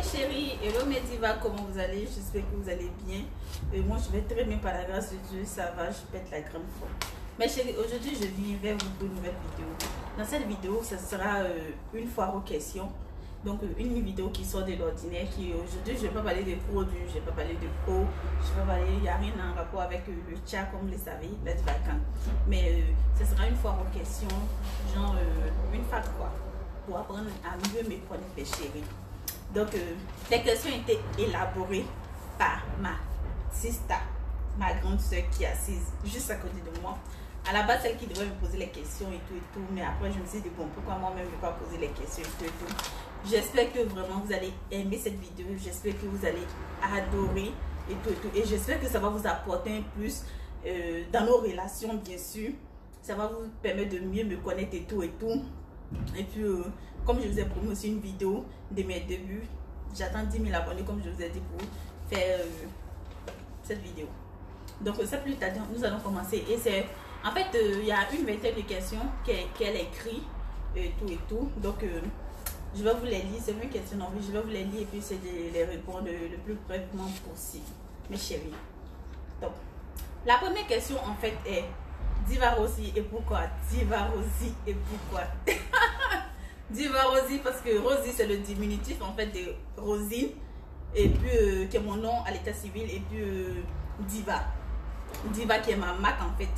chéris, hello mes divas, comment vous allez? J'espère que vous allez bien. Moi je vais très bien par la grâce de Dieu, ça va, je pète la grande forme. Mes chéris, aujourd'hui je viens vers vous pour une nouvelle vidéo. Dans cette vidéo, ce sera une foire aux questions. Donc une vidéo qui sort de l'ordinaire, qui aujourd'hui je ne vais pas parler de produits, je ne vais pas parler de pro, je vais pas parler, il n'y a rien en rapport avec le chat comme vous le savez, la divacan. Mais ce sera une foire aux questions, genre une fac quoi, pour apprendre à mieux me connaître mes chéris. Donc les questions étaient élaborées par ma sister, ma grande soeur qui est assise juste à côté de moi. À la base, celle qui devait me poser les questions et tout, mais après je me suis dit bon, pourquoi moi-même je ne vais pas poser les questions et tout. J'espère que vraiment vous allez aimer cette vidéo, j'espère que vous allez adorer et tout. Et j'espère que ça va vous apporter un plus dans nos relations, bien sûr. Ça va vous permettre de mieux me connaître et tout. Et puis, comme je vous ai promis aussi une vidéo de mes débuts, j'attends 10 000 abonnés, comme je vous ai dit, pour faire cette vidéo. Donc, sans plus tarder, nous allons commencer. Et c'est, en fait, il y a une vingtaine de questions qu'elle écrit et tout. Donc, je vais vous les lire. C'est 20 questions, non, je vais vous les lire et puis c'est de les répondre le plus brièvement possible, mes chéris. Donc, la première question, en fait, est Diva Rosie et pourquoi? Diva Rosie et pourquoi? Diva Rosie parce que Rosie c'est le diminutif en fait de Rosine et puis qui est mon nom à l'état civil et puis Diva. Diva qui est ma marque en fait.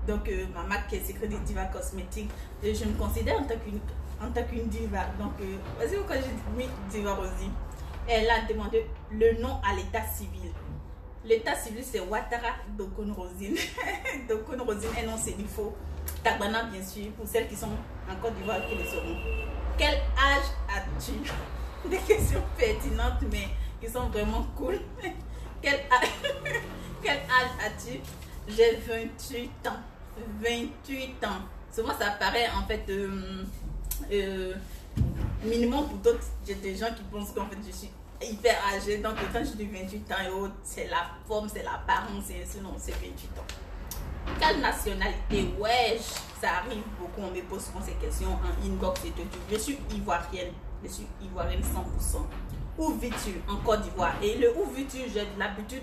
Donc ma marque qui est Secret de Diva Cosmétique. Et je me considère en tant qu'une diva. Donc voici pourquoi j'ai mis Diva Rosie. Elle a demandé le nom à l'état civil. L'état civil c'est Ouattara Dokun Rosine. Dokun Rosine est non c'est du faux. Tagbana bien sûr pour celles qui sont en Côte d'Ivoire qui le sauront. Quel âge as-tu? Des questions pertinentes mais qui sont vraiment cool. Quel âge as-tu? J'ai 28 ans. 28 ans. Souvent ça paraît en fait minimum pour d'autres. J'ai des gens qui pensent qu'en fait je suis hyper âgée. Donc quand je dis 28 ans et autres, c'est la forme, c'est l'apparence et ainsi non, c'est 28 ans. Quelle nationalité? Ouais, ça arrive beaucoup, on me pose souvent ces questions en inbox et tout. Je suis ivoirienne, 100%. Où vis-tu? En Côte d'Ivoire. Et le où vis-tu, j'ai l'habitude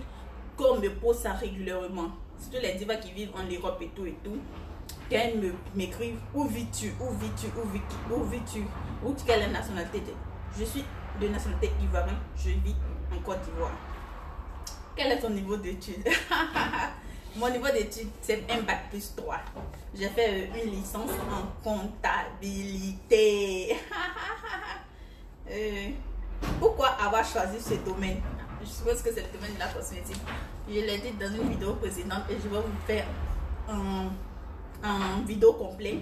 qu'on me pose ça régulièrement. Surtout les divas qui vivent en Europe et tout. Quand elles m'écrivent où vis-tu? Où vis-tu? Où vis-tu? Où quelle est la nationalité? Je suis de nationalité ivoirienne, je vis en Côte d'Ivoire. Quel est ton niveau d'études? Mon niveau d'études, c'est un bac plus 3. J'ai fait une licence en comptabilité. Pourquoi avoir choisi ce domaine? Je suppose que c'est le domaine de la cosmétique. Je l'ai dit dans une vidéo précédente et je vais vous faire un vidéo complet.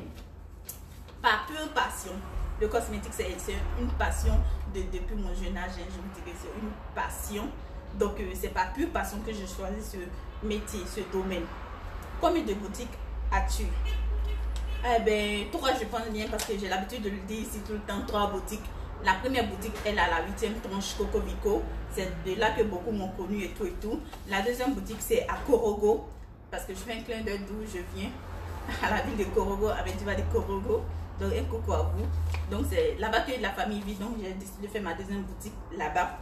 Par pure passion. Le cosmétique, c'est une passion depuis mon jeune âge. Je vous dis que c'est une passion. Donc, c'est par pure passion que je choisis ce métier, ce domaine. Combien de boutiques as-tu? Eh bien, 3, je pense bien parce que j'ai l'habitude de le dire ici tout le temps. 3 boutiques. La première boutique, elle est à la 8e tranche Coco Vico. C'est de là que beaucoup m'ont connu et tout. La deuxième boutique, c'est à Korogo. Parce que je fais un clin d'œil d'où je viens. À la ville de Korogo, avec Diva de Korogo. Donc, un coucou à vous. Donc, c'est là-bas que la famille vit. Donc, j'ai décidé de faire ma deuxième boutique là-bas.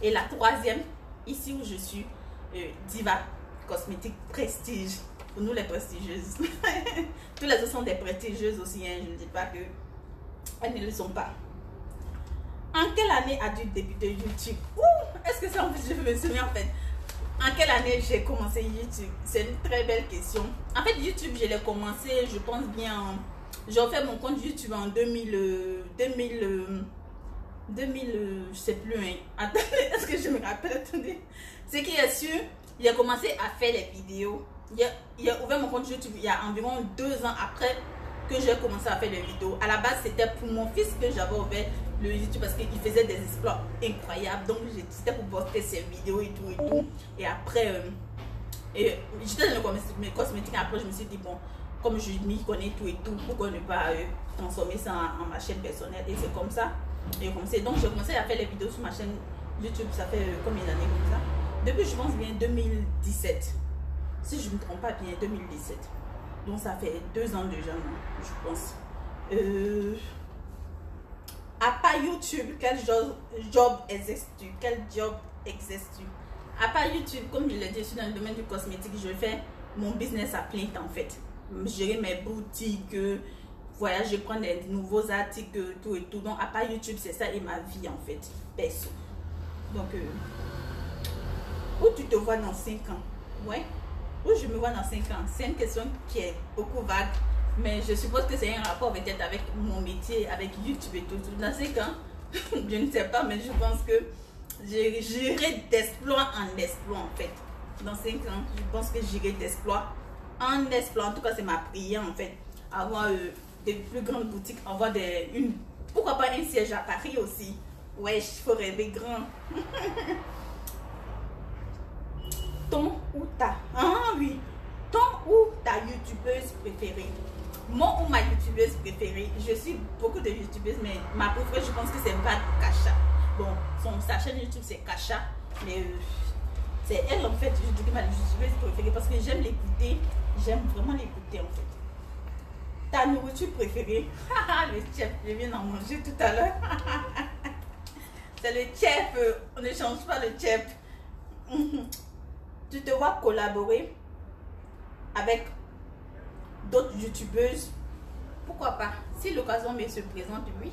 Et la troisième, ici où je suis, Diva Cosmétique Prestige. Pour nous, les prestigieuses. Tous les autres sont des prestigieuses aussi. Hein. Je ne dis pas que elles ne le sont pas. En quelle année as-tu débuté YouTube? Est-ce que ça, en fait, je me souviens en fait. En quelle année j'ai commencé YouTube? C'est une très belle question. En fait, YouTube, je l'ai commencé, je pense bien. J'ai fait mon compte YouTube en 2000, je sais plus. Hein. Attendez, est-ce que je me rappelle? Attendez. Ce qui est sûr, j'ai commencé à faire les vidéos. J'ai ouvert mon compte YouTube il y a environ 2 ans après que j'ai commencé à faire les vidéos. À la base, c'était pour mon fils que j'avais ouvert le YouTube parce qu'il faisait des exploits incroyables. Donc, c'était pour poster ses vidéos et tout. Et après, j'étais dans le cosmétique. Après, je me suis dit, bon, comme je m'y connais tout, pourquoi ne pas transformer ça en ma chaîne personnelle? Et c'est comme ça. Et comme ça. Donc, j'ai commencé à faire les vidéos sur ma chaîne YouTube. Ça fait combien d'années comme ça? Depuis, je pense bien 2017. Si je ne me trompe pas bien, 2017. Donc, ça fait 2 ans déjà, je pense. À part YouTube, quel job exerces-tu? Quel job exerces-tu? À part YouTube, comme je l'ai dit, je suis dans le domaine du cosmétique, je fais mon business à plein temps en fait. Gérer mes boutiques, voyager, prendre des nouveaux articles, tout et tout. Donc à part YouTube, c'est ça et ma vie en fait, perso. Donc, où tu te vois dans 5 ans? Ouais. Où je me vois dans 5 ans? C'est une question qui est beaucoup vague. Mais je suppose que c'est un rapport peut-être avec mon métier, avec YouTube et tout. Dans 5 ans, je ne sais pas, mais je pense que j'irai d'exploit en exploit en fait. Dans 5 ans, je pense que j'irai d'exploit en exploit. En tout cas, c'est ma prière en fait. Avoir des plus grandes boutiques, avoir pourquoi pas un siège à Paris aussi. Ouais, il faut rêver grand. Ton ou ta, ah oui, ton ou ta youtubeuse préférée? Mon ou ma youtubeuse préférée? Je suis beaucoup de youtubeuses, mais ma préférée, je pense que c'est Bad Kasha. Bon, sa chaîne YouTube c'est Kasha, mais c'est elle en fait, je dis ma youtubeuse préférée parce que j'aime l'écouter, j'aime vraiment l'écouter en fait. Ta nourriture préférée? Le chef, je viens d'en manger tout à l'heure. C'est le chef, on ne change pas le chef. Tu te vois collaborer avec d'autres youtubeuses? Pourquoi pas? Si l'occasion me se présente, oui,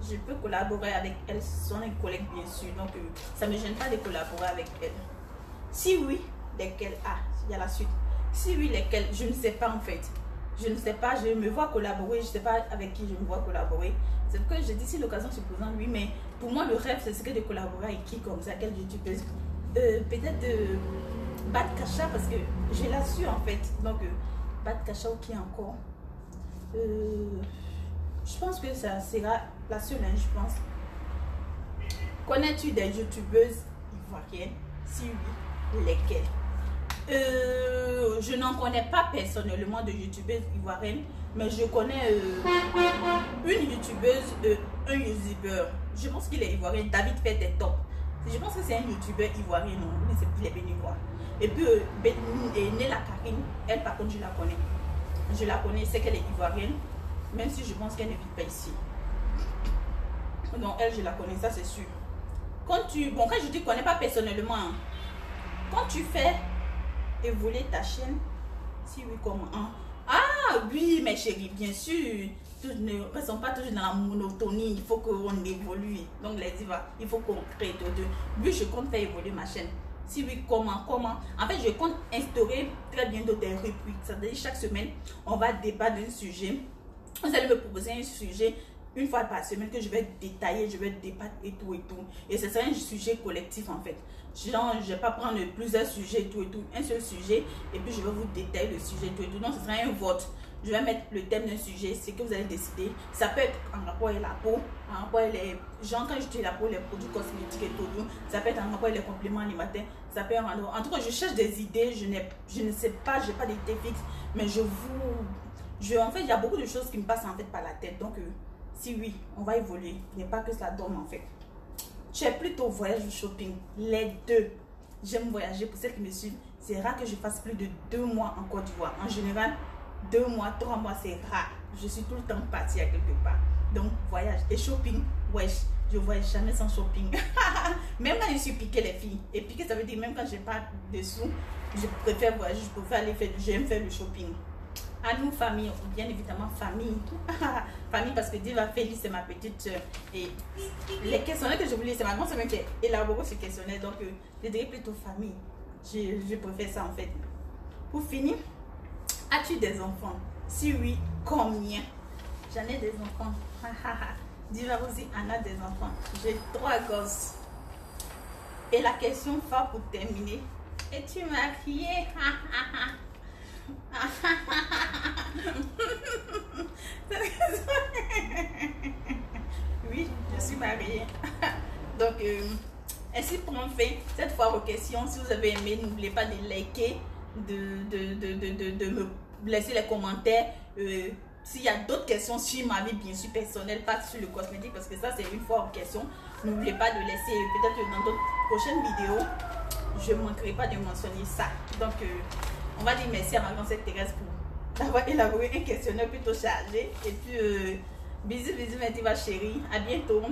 je peux collaborer avec elles. Ce sont des collègues bien sûr, donc ça ne me gêne pas de collaborer avec elles. Si oui, lesquelles? Ah, il y a la suite. Si oui, lesquelles? Je ne sais pas en fait. Je ne sais pas, je me vois collaborer, je ne sais pas avec qui je me vois collaborer. C'est pourquoi je dis si l'occasion se présente, oui, mais pour moi le rêve c'est de collaborer avec qui comme ça, quelle youtubeuse? Peut-être Bad Kasha parce que je la suis en fait. Donc Bad Kasha ou qui encore? Je pense que ça sera la seule, hein, je pense. Connais-tu des youtubeuses ivoiriennes? Si oui, lesquelles? Je n'en connais pas personnellement de youtubeuses ivoiriennes, mais je connais une youtubeuse, un youtubeur. Je pense qu'il est ivoirien, David fait des tops. Je pense que c'est un youtubeur ivoirien, non, mais c'est plus les béninois. Et puis Nela Karine, elle par contre je la connais. Je la connais, c'est qu'elle est ivoirienne, même si je pense qu'elle ne vit pas ici. Donc elle je la connais, ça c'est sûr. Quand je te connais pas personnellement, hein, quand tu fais évoluer ta chaîne, si oui comment? Hein? Ah oui mes chéris, bien sûr. Tous ne restons pas toujours dans la monotonie, il faut qu'on évolue. Donc les divas, il faut qu'on crée de deux. Oui, je compte faire évoluer ma chaîne. Si oui, comment? En fait, je compte instaurer très bientôt des rubriques. C'est-à-dire chaque semaine, on va débattre d'un sujet. Vous allez me proposer un sujet une fois par semaine que je vais détailler, je vais débattre et tout et tout. Et ce sera un sujet collectif en fait. Genre, je ne vais pas prendre plusieurs sujets et tout et tout. Un seul sujet et puis je vais vous détailler le sujet et tout et tout. Donc, ce sera un vote. Je vais mettre le thème d'un sujet, c'est que vous allez décider. Ça peut être en rapport avec la peau, en rapport avec les gens, quand je dis la peau, les produits cosmétiques et tout. Ça peut être en rapport avec les compléments alimentaires. Ça peut être en tout cas, je cherche des idées. Je ne sais pas, je n'ai pas d'idée fixe. Mais en fait, il y a beaucoup de choses qui me passent en fait par la tête. Donc, si oui, on va évoluer. Il n'y a pas que ça dorme en fait. Tu es plutôt voyage ou shopping? Les deux. J'aime voyager. Pour celles qui me suivent, c'est rare que je fasse plus de 2 mois en Côte d'Ivoire. En général, 2 mois, 3 mois, c'est rare. Je suis tout le temps partie à quelque part. Donc, voyage. Et shopping, wesh, je ne voyage jamais sans shopping. Même quand je suis piquée, les filles. Et piquée, ça veut dire même quand je n'ai pas de sous, je préfère voyager, je préfère aller faire, j'aime faire le shopping. À nous, famille, bien évidemment, famille. Famille, parce que Diva Félix, c'est ma petite soeur. Et les questionnaires que je voulais, c'est ma grande soeur qui a élaboré ce questionnaire. Donc, je dirais plutôt famille. Je préfère ça en fait. Pour finir, as-tu des enfants? Si oui, combien? J'en ai des enfants. Diva aussi en a des enfants. J'ai 3 gosses. Et la question phare pour terminer. Es-tu mariée? Oui, je suis mariée. Donc, ainsi pour mon fait, cette fois aux questions, si vous avez aimé, n'oubliez pas de liker, de me laisser les commentaires. S'il y a d'autres questions sur ma vie, bien sûr, personnelle, pas sur le cosmétique, parce que ça, c'est une fois aux questions. N'oubliez pas de laisser, peut-être dans d'autres prochaines vidéos, je ne manquerai pas de mentionner ça. Donc, on va dire merci à ma grande sœur Thérèse pour d'avoir élaboré un questionnaire plutôt chargé. Et puis, Bisous, bisous, merci ma chérie. À bientôt.